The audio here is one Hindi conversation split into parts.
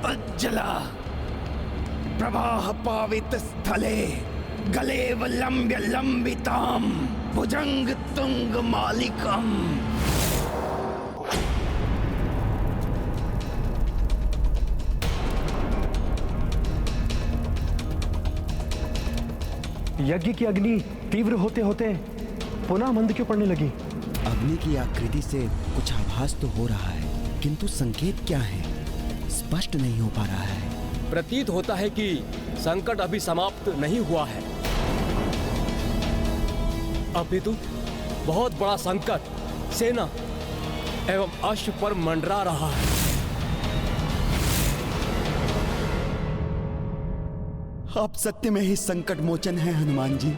अज्जला प्रवाह पावित स्थले गलेव लंब्य लंबिताम भुजंग तुंग मालिकम। यज्ञ की अग्नि तीव्र होते होते पुनः मंद क्यों पड़ने लगी? अग्नि की आकृति से कुछ आभास तो हो रहा है, किंतु संकेत क्या है स्पष्ट नहीं हो पा रहा है। प्रतीत होता है कि संकट अभी समाप्त नहीं हुआ है। अपितु बहुत बड़ा संकट सेना एवं अश्व पर मंडरा रहा है। आप सत्य में ही संकट मोचन है हनुमान जी।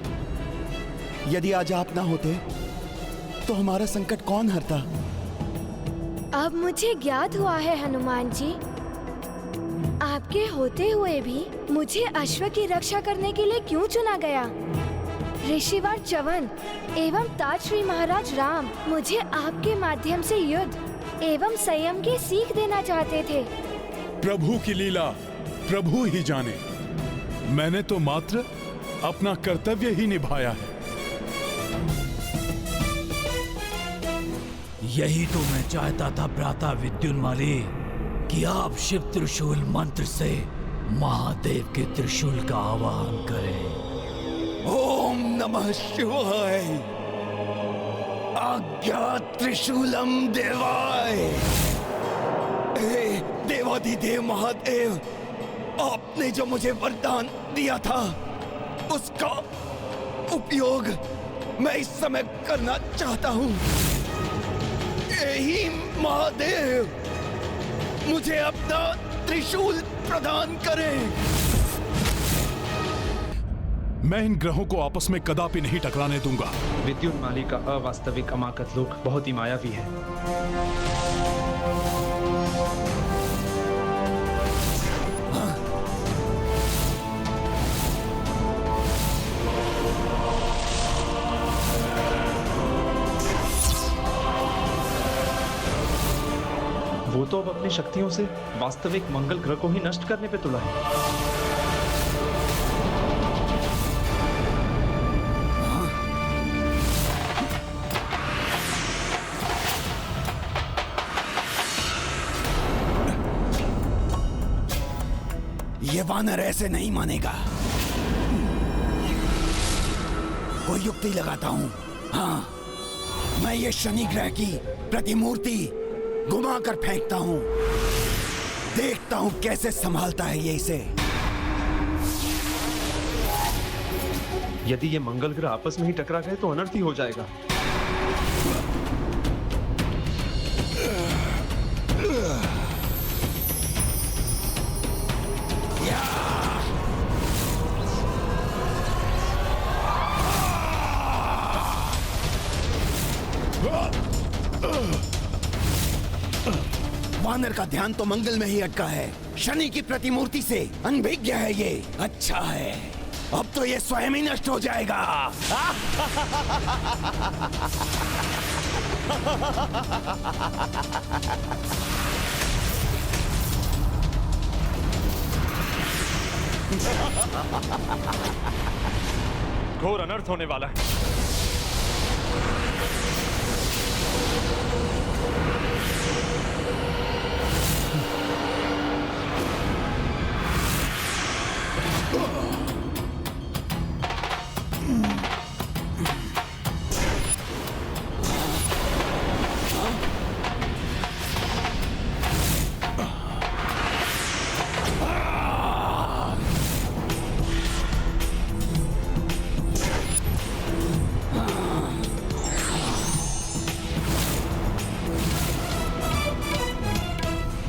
यदि आज आप ना होते तो हमारा संकट कौन हरता? अब मुझे ज्ञात हुआ है हनुमान जी, आपके होते हुए भी मुझे अश्व की रक्षा करने के लिए क्यों चुना गया? ऋषिवर च्यवन एवं तात श्री महाराज राम मुझे आपके माध्यम से युद्ध एवं संयम की सीख देना चाहते थे। प्रभु की लीला प्रभु ही जाने। मैंने तो मात्र अपना कर्तव्य ही निभाया है। यही तो मैं चाहता था भ्राता विद्युन्माली कि आप शिव त्रिशूल मंत्र से महादेव के त्रिशूल का आवाहन करें। ओम नमः शिवाय। आज्ञा त्रिशूलम देवाय। हे देवाधिदेव महादेव, आपने जो मुझे वरदान दिया था उसका उपयोग मैं इस समय करना चाहता हूँ। यही महादेव मुझे अपना त्रिशूल प्रदान करें। मैं इन ग्रहों को आपस में कदापि नहीं टकराने दूंगा। विद्युन्माली का अवास्तविक अमाकत लोक बहुत ही मायावी है। वो तो अब अपनी शक्तियों से वास्तविक मंगल ग्रह को ही नष्ट करने पे तुला है। ये वानर ऐसे नहीं मानेगा। कोई युक्ति लगाता हूं। हाँ, मैं ये शनि ग्रह की प्रतिमूर्ति घुमा कर फेंकता हूं। देखता हूं कैसे संभालता है ये इसे। यदि ये मंगल ग्रह आपस में ही टकरा गए तो अनर्थ ही हो जाएगा। वानर का ध्यान तो मंगल में ही अटका है, शनि की प्रतिमूर्ति से अनभिज्ञ है ये। अच्छा है, अब तो ये स्वयं ही नष्ट हो जाएगा। घोर अनर्थ होने वाला है।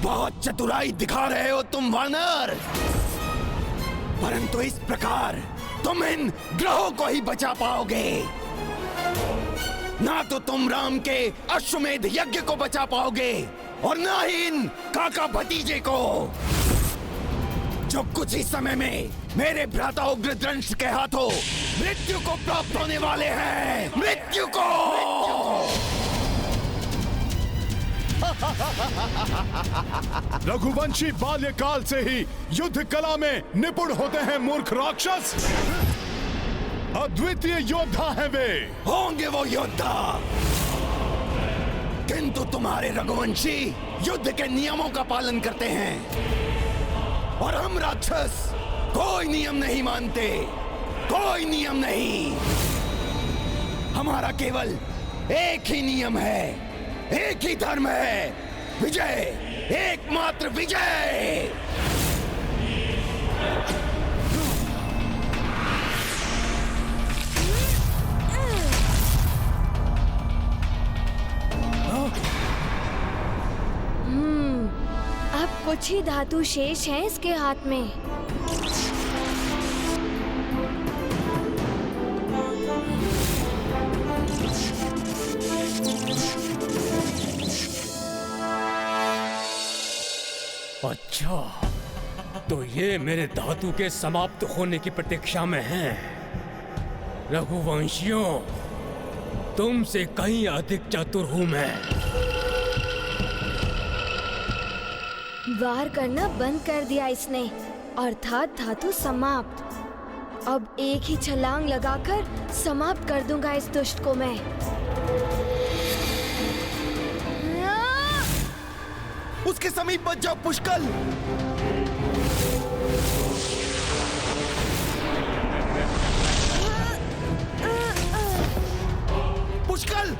बहुत चतुराई दिखा रहे हो तुम वानर, परंतु इस प्रकार तुम इन ग्रहों को ही बचा पाओगे। ना तो तुम राम के अश्वमेध यज्ञ को बचा पाओगे और ना ही इन काका भतीजे को, जो कुछ ही समय में मेरे भ्राता उग्रदंश के हाथों मृत्यु को प्राप्त होने वाले हैं। मृत्यु को। रघुवंशी बाल्यकाल से ही युद्ध कला में निपुण होते हैं मूर्ख राक्षस। अद्वितीय योद्धा है वे। होंगे वो योद्धा, किंतु तुम्हारे रघुवंशी युद्ध के नियमों का पालन करते हैं और हम राक्षस कोई नियम नहीं मानते, कोई नियम नहीं। हमारा केवल एक ही नियम है, एक ही धर्म है, विजय, एकमात्र विजय। अब कुछ ही धातु शेष हैं इसके हाथ में। अच्छा, तो ये मेरे धातु के समाप्त होने की प्रतीक्षा में हैं। रघुवंशियों, तुमसे कहीं अधिक चतुर हूं मैं। वार करना बंद कर दिया इसने, अर्थात धातु समाप्त। अब एक ही छलांग लगाकर समाप्त कर दूंगा इस दुष्ट को मैं। उसके समीप मत जाओ पुष्कल। पुष्कल,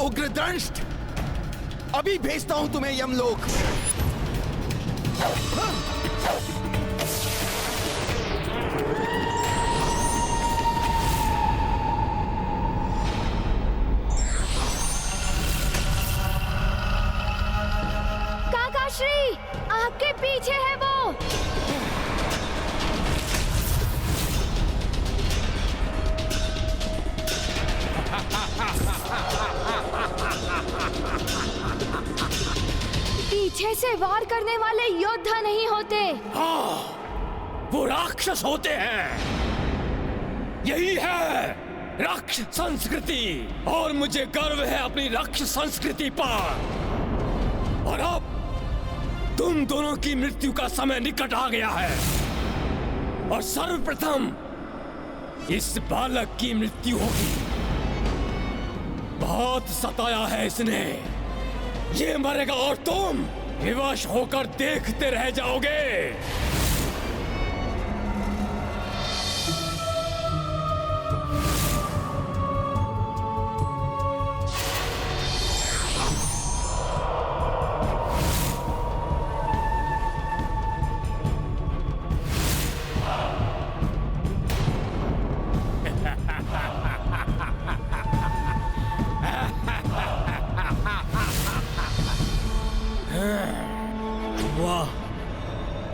उग्रदंष्ट, अभी भेजता हूं तुम्हें यमलोक। काकाश्री, आपके पीछे है वो। पीछे से वार करने वाले योद्धा नहीं होते। हाँ, वो राक्षस होते हैं। यही है राक्षस संस्कृति, और मुझे गर्व है अपनी राक्षस संस्कृति पर। और अब तुम दोनों की मृत्यु का समय निकट आ गया है, और सर्वप्रथम इस बालक की मृत्यु होगी। बहुत सताया है इसने, ये मरेगा और तुम विवश होकर देखते रह जाओगे।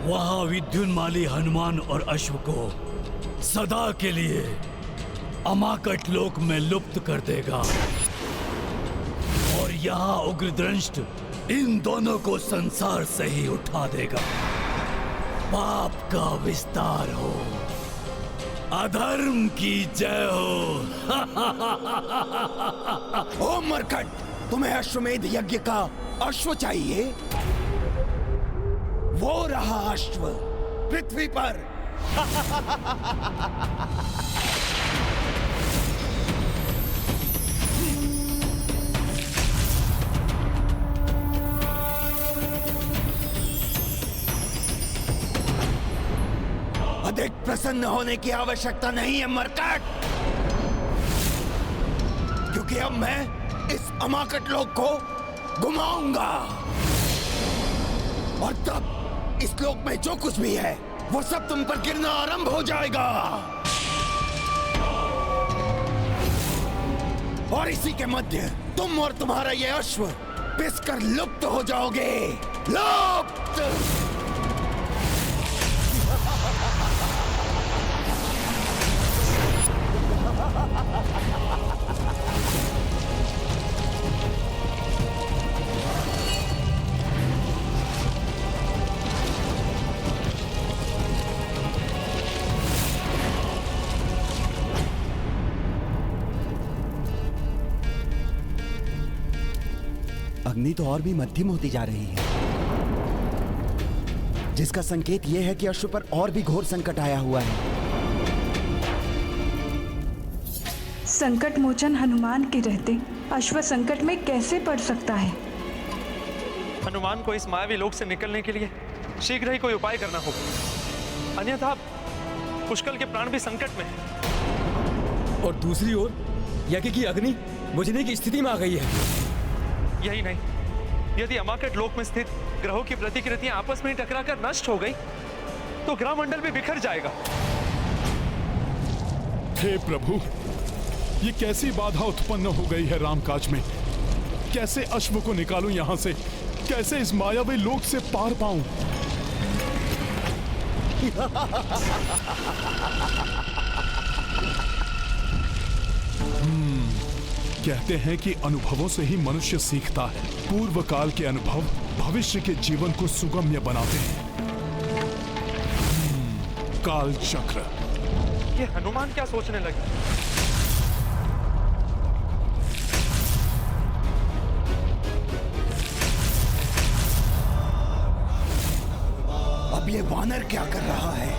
वहां विद्युन्माली हनुमान और अश्व को सदा के लिए अमाकट लोक में लुप्त कर देगा, और यहाँ उग्रदंष्ट इन दोनों को संसार से ही उठा देगा। पाप का विस्तार हो, अधर्म की जय हो। ओ मरकट, तुम्हें अश्वमेध यज्ञ का अश्व चाहिए? वो रहा अश्व पृथ्वी पर। अधिक प्रसन्न होने की आवश्यकता नहीं है मरकट, क्योंकि अब मैं इस अमाकट लोक को घुमाऊंगा, और तब इस लोक में जो कुछ भी है वो सब तुम पर गिरना आरंभ हो जाएगा, और इसी के मध्य तुम और तुम्हारा ये अश्व पिसकर लुप्त हो जाओगे। लुप्त। अग्नि तो और भी मध्यम होती जा रही है, जिसका संकेत यह है कि अश्व पर और भी घोर संकट आया हुआ है। संकट मोचन हनुमान के रहते अश्व संकट में कैसे पड़ सकता है? हनुमान को इस मायावी लोक से निकलने के लिए शीघ्र ही कोई उपाय करना होगा, अन्यथा पुष्कल के प्राण भी संकट में हैं। और दूसरी ओर यज्ञ की अग्नि बुझने की स्थिति में आ गई है। यही नहीं, यदि अमाकट लोक में स्थित ग्रहों की प्रतिकृतियां आपस में टकराकर नष्ट हो गई तो ग्रह मंडल भी बिखर जाएगा। हे प्रभु, ये कैसी बाधा उत्पन्न हो गई है रामकाज में। कैसे अश्व को निकालूं यहां से, कैसे इस मायावी लोक से पार पाऊं। कहते हैं कि अनुभवों से ही मनुष्य सीखता है। पूर्व काल के अनुभव भविष्य के जीवन को सुगम्य बनाते हैं। काल चक्र। ये हनुमान क्या सोचने लगे? अब ये वानर क्या कर रहा है?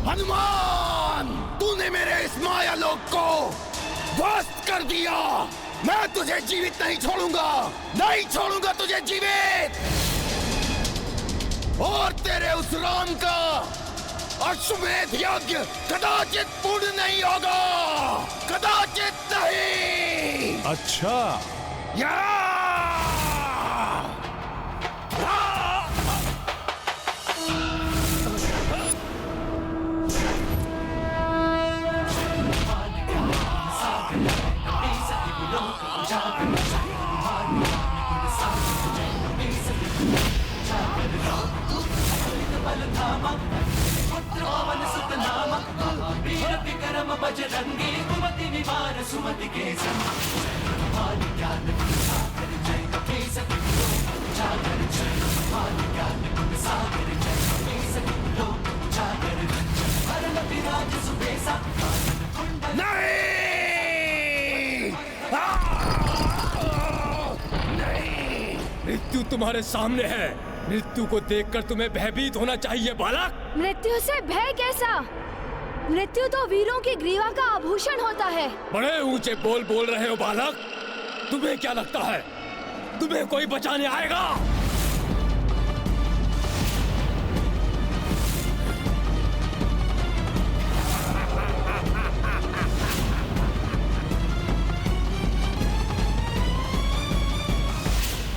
हनुमान, तूने मेरे इस माया लोक को ध्वस्त कर दिया। मैं तुझे जीवित नहीं छोड़ूंगा, नहीं छोड़ूंगा तुझे जीवित। और तेरे उस राम का अश्वमेध यज्ञ कदाचित पूर्ण नहीं होगा, कदाचित नहीं। अच्छा, बजरंगी कुमति निवार सुमति के मृत्यु तुम्हारे सामने है। मृत्यु को देखकर तुम्हें भयभीत होना चाहिए बालक। मृत्यु से भय कैसा? मृत्यु तो वीरों की ग्रीवा का आभूषण होता है। बड़े ऊंचे बोल रहे हो बालक। तुम्हें क्या लगता है तुम्हें कोई बचाने आएगा?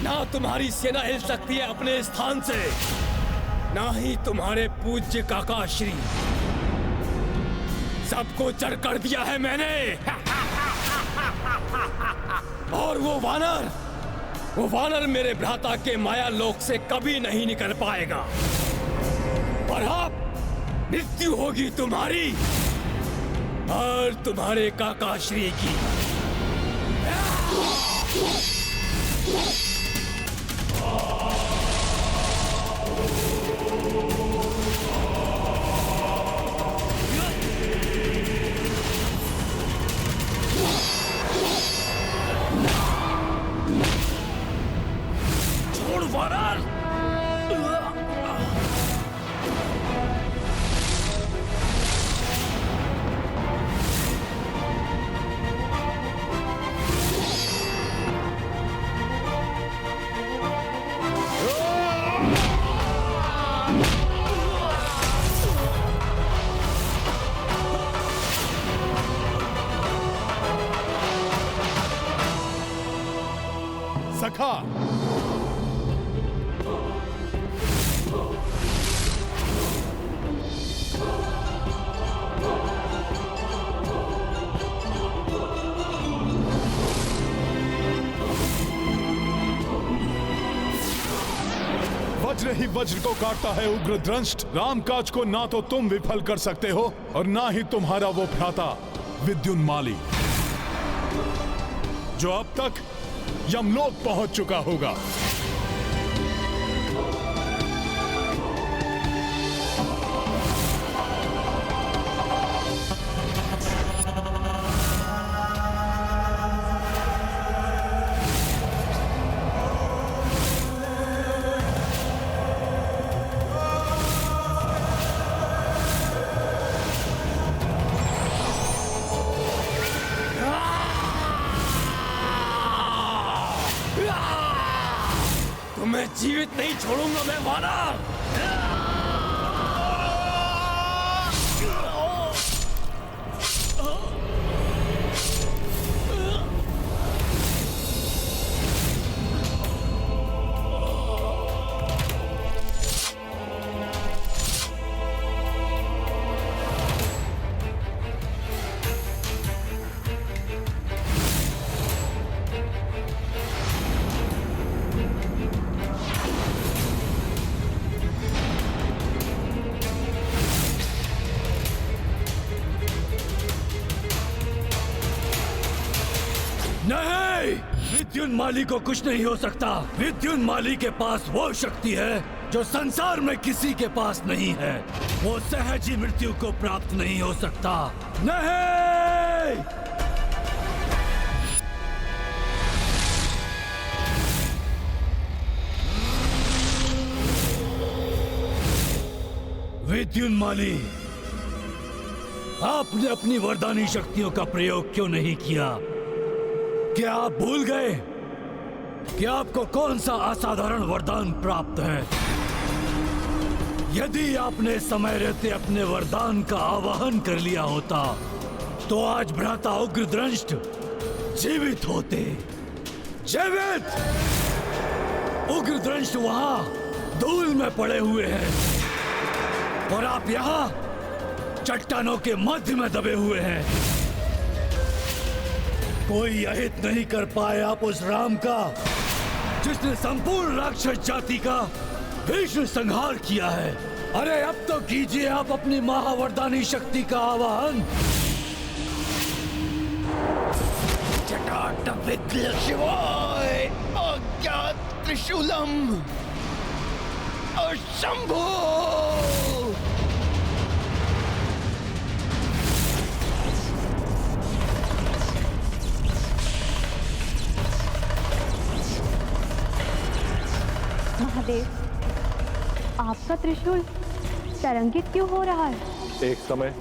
ना तुम्हारी सेना हिल सकती है अपने स्थान से, ना ही तुम्हारे पूज्य काका श्री। सबको चढ़ कर दिया है मैंने। और वो वानर मेरे भ्राता के माया लोक से कभी नहीं निकल पाएगा। और अब मृत्यु होगी तुम्हारी और तुम्हारे काका श्री की। छोड़ वानर। सखा, वज्र ही वज्र को काटता है उग्र दृष्ट। रामकाज को ना तो तुम विफल कर सकते हो और ना ही तुम्हारा वो भ्राता विद्युन्माली, जो अब तक यमलोक पहुंच चुका होगा। तुम्हें जीवित नहीं छोड़ूंगा मैं वानर। नहीं, विद्युन्माली को कुछ नहीं हो सकता। विद्युन्माली के पास वो शक्ति है जो संसार में किसी के पास नहीं है। वो सहज ही मृत्यु को प्राप्त नहीं हो सकता। नहीं, विद्युन्माली, आपने अपनी वरदानी शक्तियों का प्रयोग क्यों नहीं किया? क्या आप भूल गए कि आपको कौन सा असाधारण वरदान प्राप्त है? यदि आपने समय रहते अपने वरदान का आवाहन कर लिया होता तो आज भ्राता उग्रदंष्ट जीवित होते। जीवित! उग्रदंष्ट वहां धूल में पड़े हुए हैं और आप यहां चट्टानों के मध्य में दबे हुए हैं। कोई अहित नहीं कर पाए आप उस राम का जिसने संपूर्ण राक्षस जाति का भीषण संहार किया है। अरे अब तो कीजिए आप अपनी महावरदानी शक्ति का आवाहन। जटाटविद शिवाय अज्ञात त्रिशूलम शंभो। महादेव, आपका त्रिशूल तरंगित क्यों हो रहा है? एक समय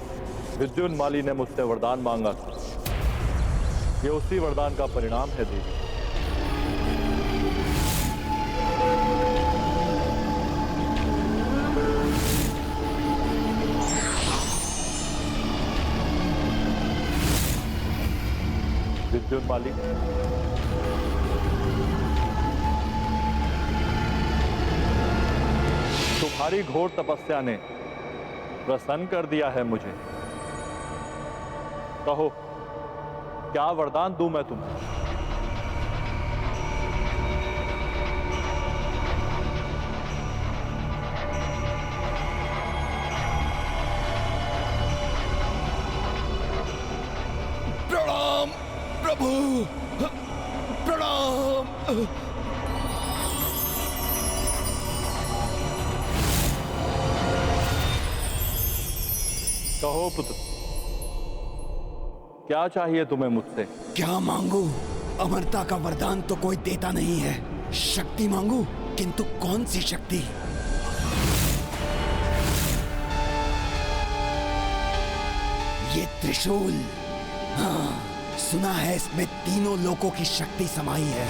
विद्युन्माली ने मुझसे वरदान मांगा था। ये उसी वरदान का परिणाम है देवी। विद्युन्माली, तुम्हारी घोर तपस्या ने प्रसन्न कर दिया है मुझे। कहो, क्या वरदान दूं मैं तुम्हें? प्रणाम प्रभु, प्रणाम। कहो पुत्र, क्या चाहिए तुम्हें मुझसे? क्या मांगू? अमरता का वरदान तो कोई देता नहीं है। शक्ति मांगू, किंतु कौन सी शक्ति? ये त्रिशूल, हाँ, सुना है इसमें तीनों लोकों की शक्ति समाई है।